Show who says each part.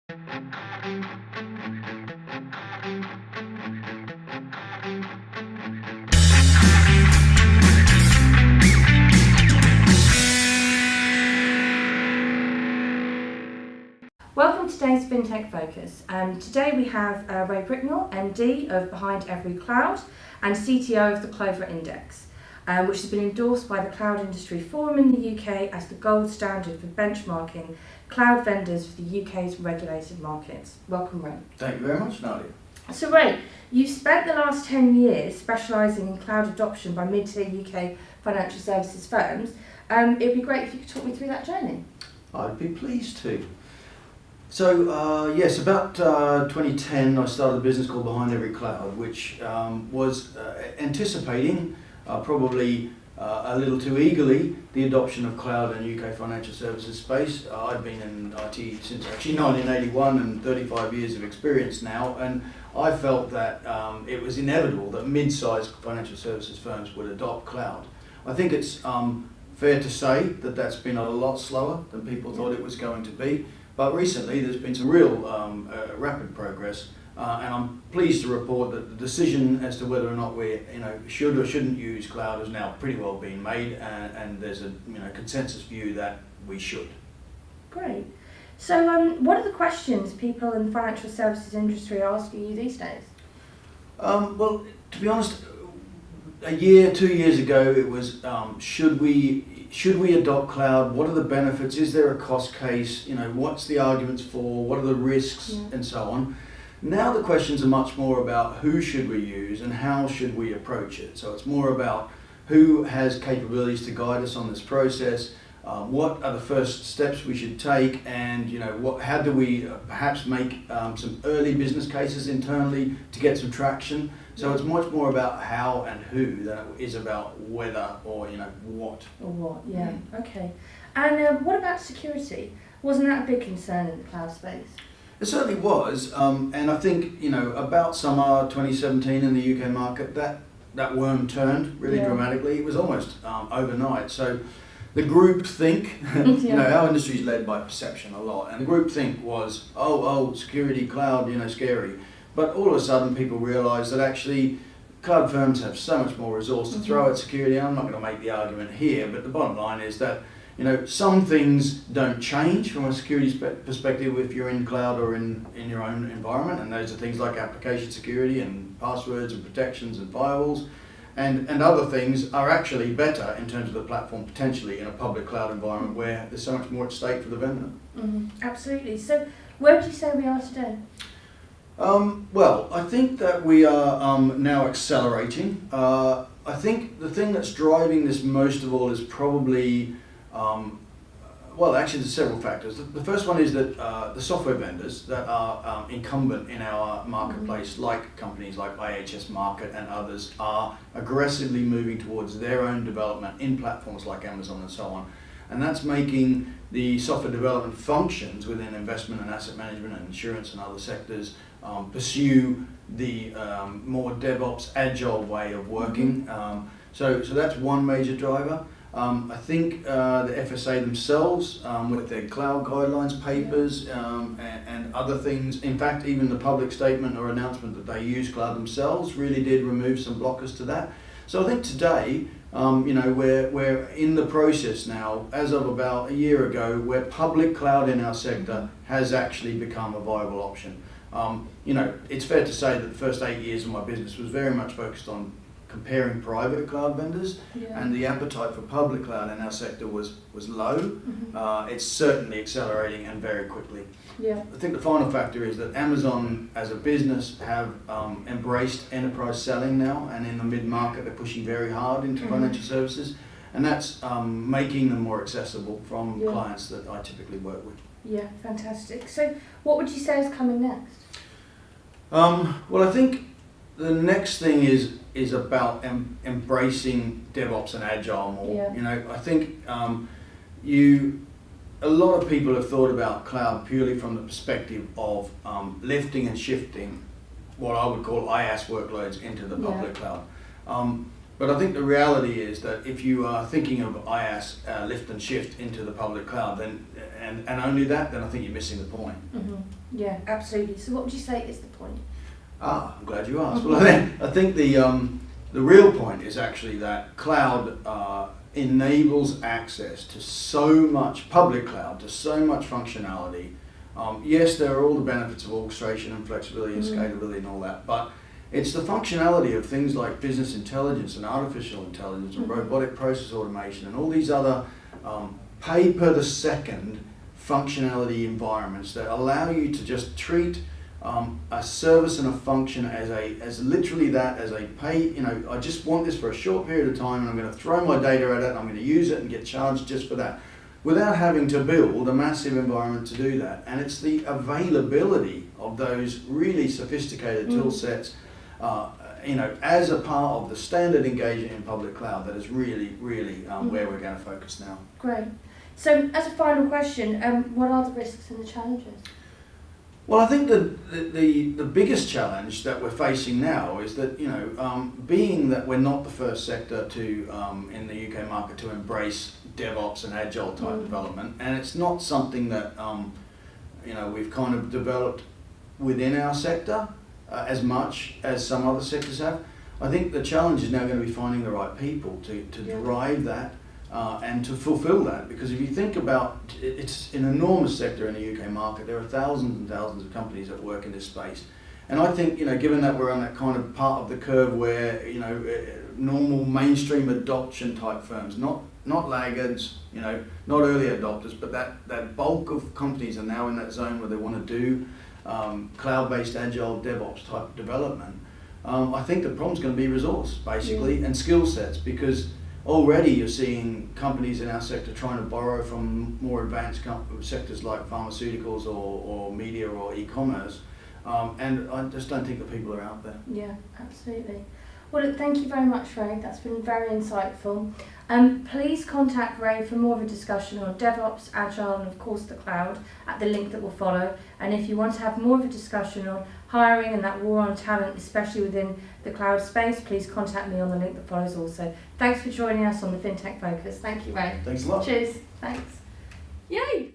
Speaker 1: Welcome to today's FinTech Focus. Today we have Ray Bricknell, MD of BehindEveryCloud and CTO of the Clover Index, which has been endorsed by the Cloud Industry Forum in the UK as the gold standard for benchmarking cloud vendors for the UK's regulated markets. Welcome, Ray.
Speaker 2: Thank you very much, Nadia.
Speaker 1: So Ray, you've spent the last 10 years specialising in cloud adoption by mid-tier UK financial services firms. It'd be great if you could talk me through that journey.
Speaker 2: I'd be pleased to. So yes, about 2010 I started a business called BehindEveryCloud, which was anticipating probably a little too eagerly the adoption of cloud in UK financial services space. I've been in IT since actually 1981 and 35 years of experience now, and I felt that it was inevitable that mid-sized financial services firms would adopt cloud. I think it's fair to say that that's been a lot slower than people thought it was going to be. But recently there's been some real rapid progress, and I'm pleased to report that the decision as to whether or not we should or shouldn't use cloud has now pretty well been made, and there's a consensus view that we should.
Speaker 1: Great. So what are the questions people in the financial services industry are asking you these days?
Speaker 2: Well, to be honest, a year, 2 years ago, it was should we adopt cloud? What are the benefits? Is there a cost case? What's the arguments for? What are the risks, and so on? Now the questions are much more about who should we use and how should we approach it. So it's more about who has capabilities to guide us on this process. What are the first steps we should take, and how do we perhaps make some early business cases internally to get some traction? So it's much more about how and who than it is about whether or what.
Speaker 1: Or what, yeah. Okay. And what about security? Wasn't that a big concern in the cloud space?
Speaker 2: It certainly was, and I think about summer 2017 in the UK market, that worm turned really dramatically. It was almost overnight. So the groupthink, our industry is led by perception a lot, and the groupthink was, oh, security, cloud, scary. But all of a sudden people realised that actually cloud firms have so much more resource to throw at security. I'm not going to make the argument here, but the bottom line is that some things don't change from a security perspective if you're in cloud or in your own environment, and those are things like application security and passwords and protections and firewalls. And other things are actually better in terms of the platform potentially in a public cloud environment where there's so much more at stake for the vendor.
Speaker 1: Absolutely. So where would you say we are today?
Speaker 2: Well, I think that we are now accelerating. I think the thing that's driving this most of all is probably, actually there's several factors. The first one is that the software vendors that are incumbent in our marketplace, like companies like IHS Markit and others, are aggressively moving towards their own development in platforms like Amazon and so on. And that's making the software development functions within investment and asset management and insurance and other sectors pursue the more DevOps agile way of working. So that's one major driver. I think the FSA themselves, with their cloud guidelines papers and other things, in fact even the public statement or announcement that they use cloud themselves really did remove some blockers to that. So I think today, we're in the process now, as of about a year ago, where public cloud in our sector has actually become a viable option. It's fair to say that the first 8 years of my business was very much focused on comparing private cloud vendors, and the appetite for public cloud in our sector was low. It's certainly accelerating and very quickly. I think the final factor is that Amazon as a business have embraced enterprise selling now, and in the mid-market they're pushing very hard into financial services, and that's making them more accessible from clients that I typically work with.
Speaker 1: Yeah, fantastic. So what would you say is coming next?
Speaker 2: Well, I think the next thing is about embracing DevOps and Agile more. I think a lot of people have thought about cloud purely from the perspective of lifting and shifting what I would call IaaS workloads into the public cloud. But I think the reality is that if you are thinking of IaaS, lift and shift into the public cloud, then and only that, then I think you're missing the point.
Speaker 1: Yeah, absolutely. So what would you say is the point?
Speaker 2: I'm glad you asked. Well, I think the real point is actually that cloud enables access to so much public cloud, to so much functionality. Yes, there are all the benefits of orchestration and flexibility and scalability and all that, but it's the functionality of things like business intelligence and artificial intelligence and robotic process automation and all these other pay per the second functionality environments that allow you to just treat a service and a function as literally that, as a pay, I just want this for a short period of time and I'm going to throw my data at it and I'm going to use it and get charged just for that, without having to build a massive environment to do that. And it's the availability of those really sophisticated tool sets, as a part of the standard engagement in public cloud that is really, really where we're going to focus now.
Speaker 1: Great. So as a final question, what are the risks and the challenges?
Speaker 2: Well, I think the biggest challenge that we're facing now is that, being that we're not the first sector to, in the UK market, to embrace DevOps and Agile type development, and it's not something that, we've kind of developed within our sector as much as some other sectors have. I think the challenge is now going to be finding the right people to drive that and to fulfill that, because if you think about it's an enormous sector in the UK market. There are thousands and thousands of companies that work in this space, and I think given that we're on that kind of part of the curve where normal mainstream adoption type firms, not laggards, not early adopters, but that bulk of companies are now in that zone where they want to do cloud-based agile DevOps type development. I think the problem's going to be resource basically and skill sets, because already you're seeing companies in our sector trying to borrow from more advanced sectors like pharmaceuticals or media or e-commerce, and I just don't think the people are out there.
Speaker 1: Yeah, absolutely. Well, look, thank you very much, Ray. That's been very insightful. Please contact Ray for more of a discussion on DevOps, Agile, and of course the cloud at the link that will follow. And if you want to have more of a discussion on hiring and that war on talent, especially within the cloud space, please contact me on the link that follows also. Thanks for joining us on the FinTech Focus. Thank you, Ray.
Speaker 2: Thanks a lot.
Speaker 1: Cheers. Thanks. Yay!